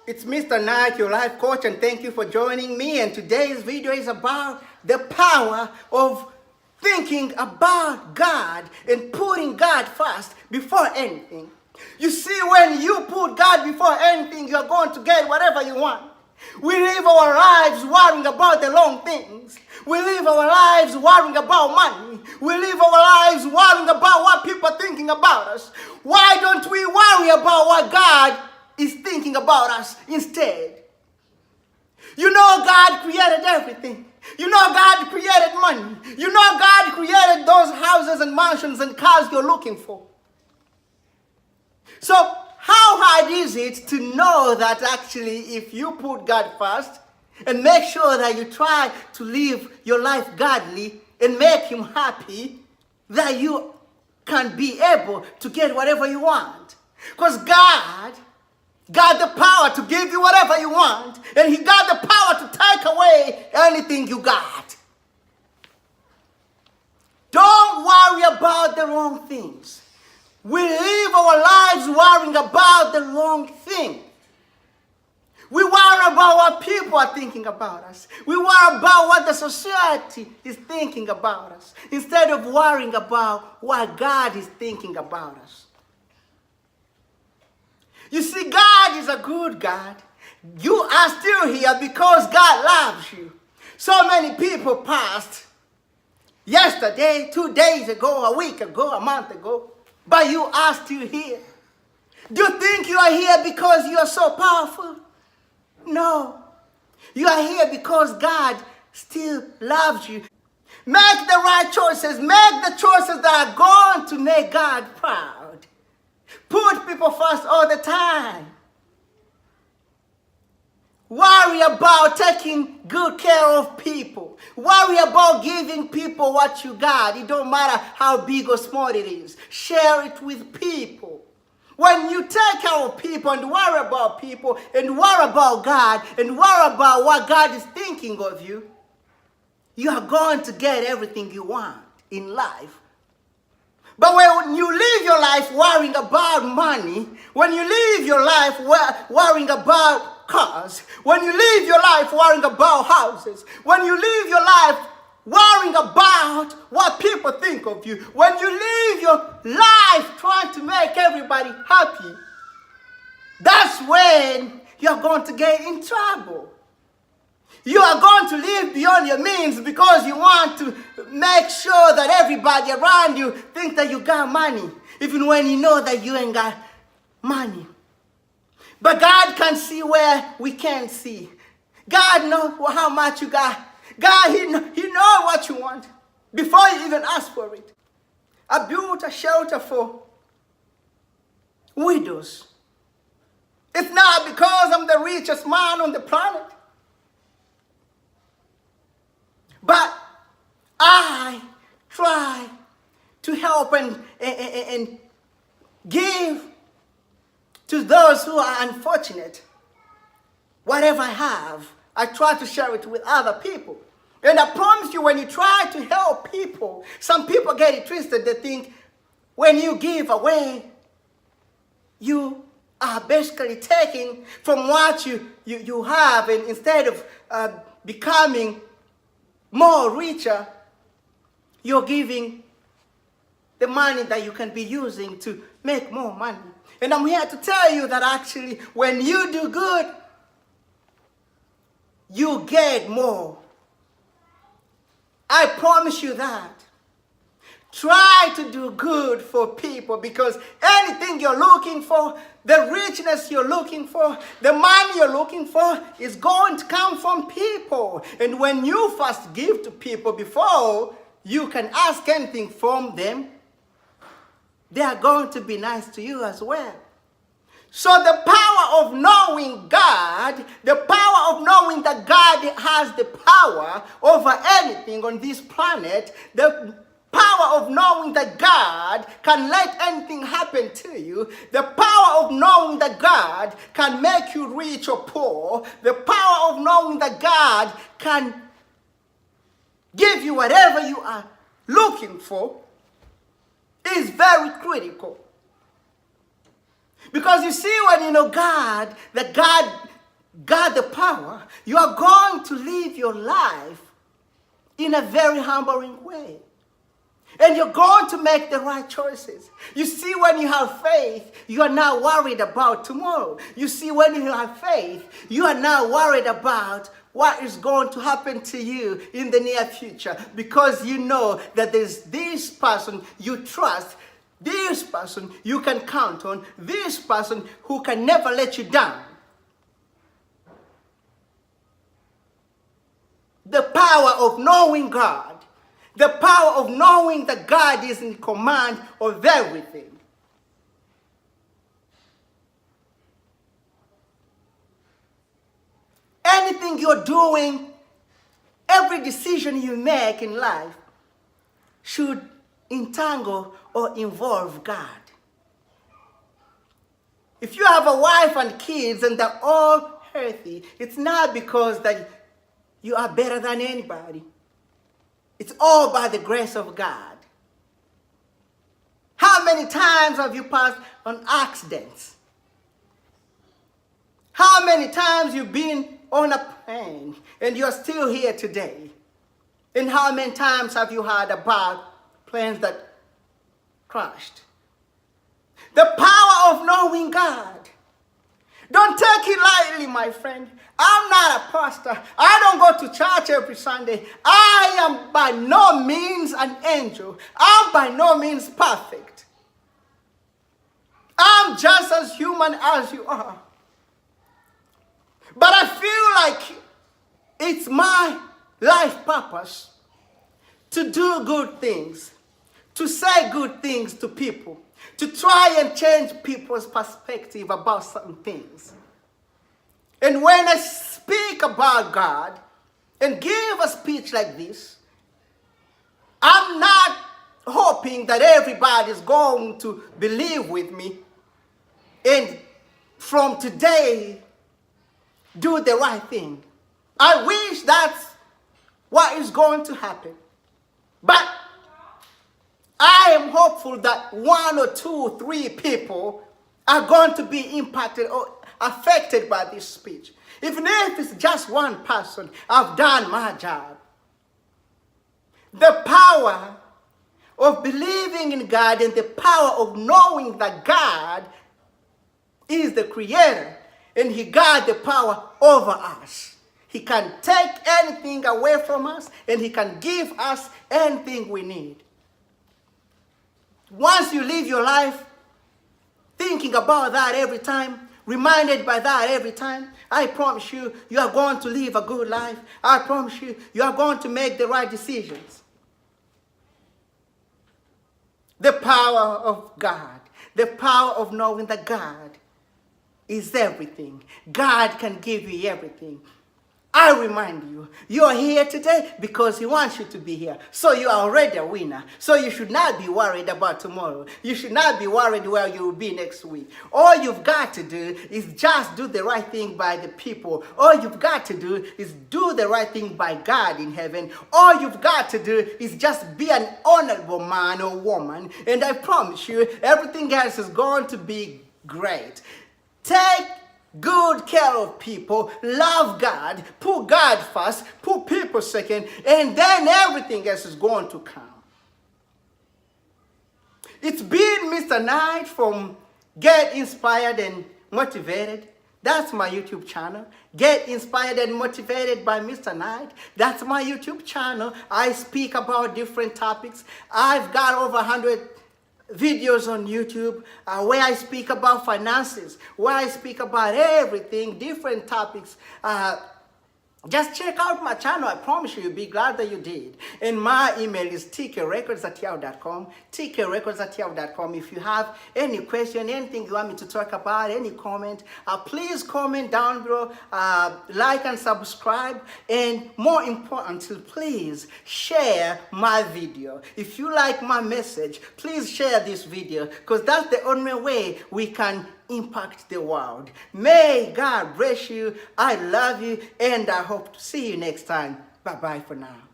It's Mr. Knight, your life coach, and thank you for joining me. And today's video is about the power of thinking about God and putting God first before anything. You see, when you put God before anything, you're going to get whatever you want. We live our lives worrying about the wrong things. We live our lives worrying about money. We live our lives worrying about what people are thinking about us. Why don't we worry about what God is thinking about us instead? You know God created everything. You know God created money. You know God created those houses and mansions and cars you're looking for. So how hard is it to know that actually if you put God first and make sure that you try to live your life godly and make Him happy, that you can be able to get whatever you want? Because God got the power to give you whatever you want, and He got the power to take away anything you got. Don't worry about the wrong things. We live our lives worrying about the wrong thing. We worry about what people are thinking about us. We worry about what the society is thinking about us, instead of worrying about what God is thinking about us. You see, God is a good God. You are still here because God loves you. So many people passed yesterday, 2 days ago, a week ago, a month ago, but you are still here. Do you think you are here because you are so powerful? No. You are here because God still loves you. Make the right choices. Make the choices that are going to make God proud. Put people first all the time. Worry about taking good care of people. Worry about giving people what you got. It don't matter how big or small it is. Share it with people. When you take care of people and worry about people and worry about God and worry about what God is thinking of you, you are going to get everything you want in life. But when you live your life worrying about money, when you live your life worrying about cars, when you live your life worrying about houses, when you live your life worrying about what people think of you, when you live your life trying to make everybody happy, that's when you're going to get in trouble. You are going to live beyond your means because you want to make sure that everybody around you thinks that you got money, even when you know that you ain't got money. But God can see where we can't see. God knows how much you got. God, He knows what you want before you even ask for it. I built a shelter for widows. It's not because I'm the richest man on the planet. But I try to help and give to those who are unfortunate. Whatever I have, I try to share it with other people. And I promise you, when you try to help people, some people get it twisted. They think when you give away, you are basically taking from what you have, and instead of becoming more richer, you're giving the money that you can be using to make more money. And I'm here to tell you that actually when you do good, you get more. I promise you that. Try to do good for people, because anything you're looking for, the richness you're looking for, the money you're looking for is going to come from people. And when you first give to people before you can ask anything from them, they are going to be nice to you as well. So the power of knowing God, the power of knowing that God has the power over anything on this planet, the power of knowing that God can let anything happen to you, the power of knowing that God can make you rich or poor, the power of knowing that God can give you whatever you are looking for is very critical. Because you see, when you know God, that God got the power, you are going to live your life in a very humbling way. And you're going to make the right choices. You see, when you have faith, you are not worried about tomorrow. You see, when you have faith, you are not worried about what is going to happen to you in the near future, because you know that there's this person you trust, this person you can count on, this person who can never let you down. The power of knowing God. The power of knowing that God is in command of everything. Anything you're doing, every decision you make in life should entangle or involve God. If you have a wife and kids and they're all healthy, it's not because that you are better than anybody. It's all by the grace of God. How many times have you passed on accidents? How many times you've been on a plane and you're still here today? And how many times have you heard about planes that crashed? The power of knowing God. Don't take it lightly, my friend. I'm not a pastor. I don't go to church every Sunday. I am by no means an angel. I'm by no means perfect. I'm just as human as you are. But I feel like it's my life purpose to do good things, to say good things to people, to try and change people's perspective about certain things. And when I speak about God and give a speech like this, I'm not hoping that everybody is going to believe with me and from today do the right thing. I wish that's what is going to happen. But I am hopeful that 1 or 2, 3 people are going to be impacted or affected by this speech. Even if it's just one person, I've done my job. The power of believing in God and the power of knowing that God is the creator and he got the power over us. He can take anything away from us and he can give us anything we need. Once you live your life thinking about that every time, reminded by that every time, I promise you, you are going to live a good life. I promise you, you are going to make the right decisions. The power of God, the power of knowing that God is everything. God can give you everything. I remind you, you are here today because he wants you to be here. So you are already a winner. So you should not be worried about tomorrow. You should not be worried where you will be next week. All you've got to do is just do the right thing by the people. All you've got to do is do the right thing by God in heaven. All you've got to do is just be an honorable man or woman. And I promise you, everything else is going to be great. Take good care of people, love God, put God first, put people second, and then everything else is going to come. It's been Mr. Knight from Get Inspired and Motivated. That's my YouTube channel. Get Inspired and Motivated by Mr. Knight. That's my YouTube channel. I speak about different topics. I've got over 100 videos on YouTube where I speak about finances, where I speak about everything, different topics. Just check out my channel. I promise you, you'll be glad that you did. And my email is tkrecords@yahoo.com, tkrecords@yahoo.com. If you have any question, anything you want me to talk about, any comment, please comment down below, like and subscribe, and more importantly, please share my video. If you like my message, please share this video, because that's the only way we can impact the world. May God bless you. I love you, and I hope to see you next time. Bye-bye for now.